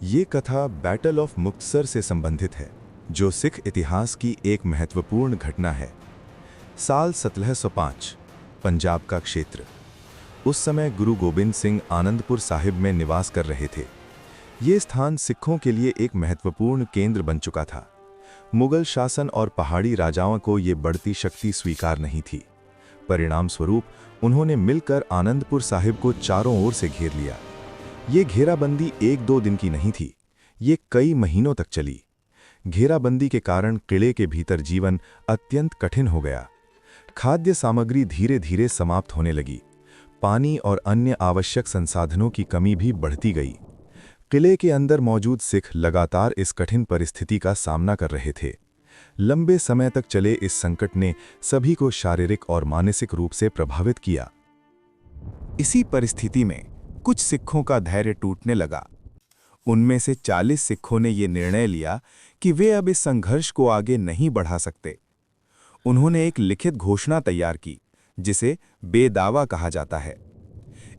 ये कथा battle of Muktsar से संबंधित है, जो सिख इतिहास की एक महत्वपूर्ण घटना है। साल 1705, पंजाब का क्षेत्र। उस समय गुरु गोबिंद सिंह आनंदपुर साहिब में निवास कर रहे थे। ये स्थान सिखों के लिए एक महत्वपूर्ण केंद्र बन चुका था। मुगल शासन और पहाड़ी राजाओं को ये बढ़ती शक्ति स्वीकार नहीं थी। परिणाम स्वरूप उन्होंने मिलकर आनंदपुर साहिब को चारों ओर से घेर लिया। ये घेराबंदी एक दो दिन की नहीं थी, ये कई महीनों तक चली। घेराबंदी के कारण किले के भीतर जीवन अत्यंत कठिन हो गया। खाद्य सामग्री धीरे धीरे समाप्त होने लगी। पानी और अन्य आवश्यक संसाधनों की कमी भी बढ़ती गई। किले के अंदर मौजूद सिख लगातार इस कठिन परिस्थिति का सामना कर रहे थे। लंबे समय तक चले इस संकट ने सभी को शारीरिक और मानसिक रूप से प्रभावित किया। इसी परिस्थिति में कुछ सिखों का धैर्य टूटने लगा। उनमें से 40 सिखों ने यह निर्णय लिया कि वे अब इस संघर्ष को आगे नहीं बढ़ा सकते। उन्होंने एक लिखित घोषणा तैयार की, जिसे बेदावा कहा जाता है।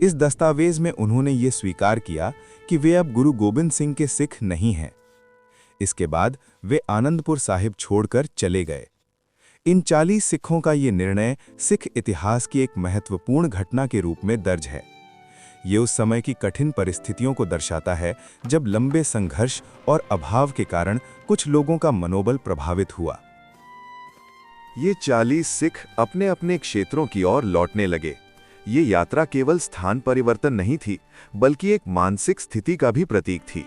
इस दस्तावेज में उन्होंने ये स्वीकार किया कि वे अब गुरु गोबिंद सिंह के सिख नहीं हैं। इसके बाद वे आनंदपुर साहिब छोड़कर चले गए। इन 40 सिखों का ये निर्णय सिख इतिहास की एक महत्वपूर्ण घटना के रूप में दर्ज है। ये उस समय की कठिन परिस्थितियों को दर्शाता है जब लंबे संघर्ष और अभाव के कारण कुछ लोगों का मनोबल प्रभावित हुआ। ये 40 सिख अपने अपने क्षेत्रों की ओर लौटने लगे। ये यात्रा केवल स्थान परिवर्तन नहीं थी, बल्कि एक मानसिक स्थिति का भी प्रतीक थी।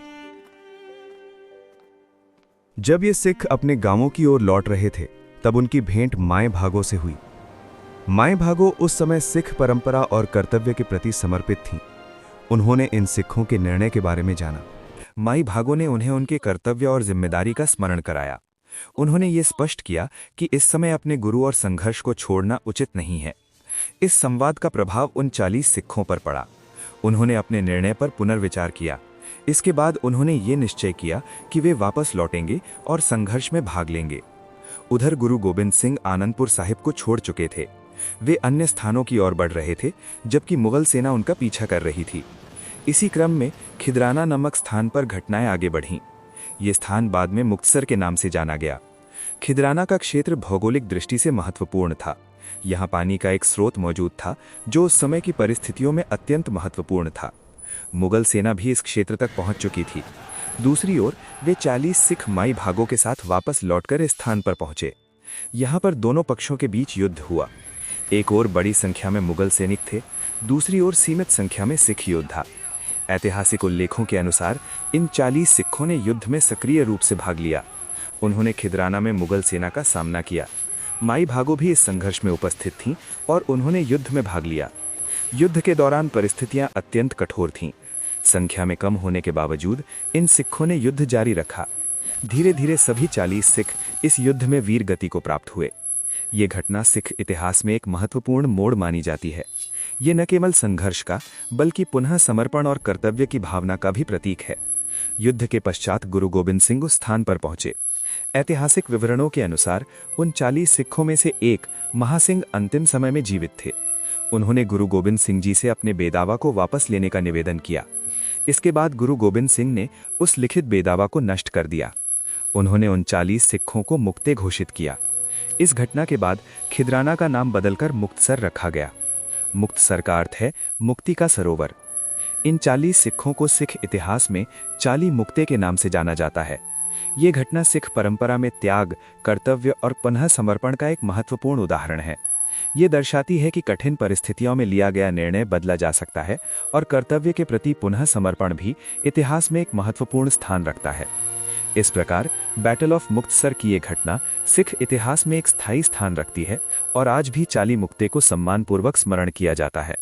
जब ये सिख अपने गांवों की ओर लौट रहे थे, तब उनकी भेंट माए भागों से हुई। माए भागो उस समय सिख परंपरा और कर्तव्य के प्रति समर्पित थीं। उन्होंने इन सिखों के निर्णय के बारे में जाना। माई भागो ने उन्हें उनके कर्तव्य और जिम्मेदारी का स्मरण कराया। उन्होंने ये स्पष्ट किया कि इस समय अपने गुरु और संघर्ष को छोड़ना उचित नहीं है। इस संवाद का प्रभाव उन 40 सिखों पर पड़ा। उन्होंने अपने निर्णय पर पुनर्विचार किया। इसके बाद उन्होंने ये निश्चय किया कि वे वापस लौटेंगे और संघर्ष में भाग लेंगे। उधर गुरु गोबिंद सिंह आनंदपुर साहिब को छोड़ चुके थे। वे अन्य स्थानों की ओर बढ़ रहे थे, जबकि मुगल सेना उनका पीछा कर रही थी। इसी क्रम में खिदराना नामक स्थान पर घटनाएं आगे बढ़ीं। ये स्थान बाद में मुक्तसर के नाम से जाना गया। खिदराना का क्षेत्र भौगोलिक दृष्टि से महत्वपूर्ण था। यहाँ पानी का एक स्रोत मौजूद था, जो उस समय की परिस्थितियों में अत्यंत महत्वपूर्ण था। मुगल सेना भी इस क्षेत्र तक पहुंच चुकी थी। दूसरी ओर वे 40 सिख माई भागों के साथ वापस लौटकर इस स्थान पर पहुंचे। यहाँ पर दोनों पक्षों के बीच युद्ध हुआ। एक ओर बड़ी संख्या में मुगल सैनिक थे, दूसरी ओर सीमित संख्या में सिख योद्धा। ऐतिहासिक उल्लेखों के अनुसार इन 40 सिखों ने युद्ध में सक्रिय रूप से भाग लिया। उन्होंने खिदराना में मुगल सेना का सामना किया। माई भागो भी इस संघर्ष में उपस्थित थीं और उन्होंने युद्ध में भाग लिया। युद्ध के दौरान परिस्थितियां अत्यंत कठोर थीं। संख्या में कम होने के बावजूद इन सिखों ने युद्ध जारी रखा। धीरे धीरे सभी 40 सिख इस युद्ध में वीर गति को प्राप्त हुए। ये घटना सिख इतिहास में एक महत्वपूर्ण मोड़ मानी जाती है। ये न केवल संघर्ष का, बल्कि पुनः समर्पण और कर्तव्य की भावना का भी प्रतीक है। युद्ध के पश्चात गुरु गोबिंद सिंह उस स्थान पर पहुंचे। ऐतिहासिक विवरणों के अनुसार उन 40 सिखों में से एक महासिंह अंतिम समय में जीवित थे। उन्होंने गुरु गोबिंद सिंह जी से अपने बेदावा को वापस लेने का निवेदन किया। इसके बाद गुरु गोबिंद सिंह ने उस लिखित बेदावा को नष्ट कर दिया। उन्होंने उन 40 सिखों को मुक्ते घोषित किया। इस घटना के बाद खिदराना का नाम बदलकर मुक्तसर रखा गया। मुक्तसर का अर्थ है मुक्ति का सरोवर। इन 40 सिखों को सिख इतिहास में 40 मुक्ते के नाम से जाना जाता है। ये घटना सिख परंपरा में त्याग, कर्तव्य और पुनः समर्पण का एक महत्वपूर्ण उदाहरण है। ये दर्शाती है कि कठिन परिस्थितियों में लिया गया निर्णय बदला जा सकता है और कर्तव्य के प्रति पुनः समर्पण भी इतिहास में एक महत्वपूर्ण स्थान रखता है। इस प्रकार बैटल ऑफ मुक्तसर की ये घटना सिख इतिहास में एक स्थायी स्थान रखती है और आज भी 40 मुक्ते को सम्मानपूर्वक स्मरण किया जाता है।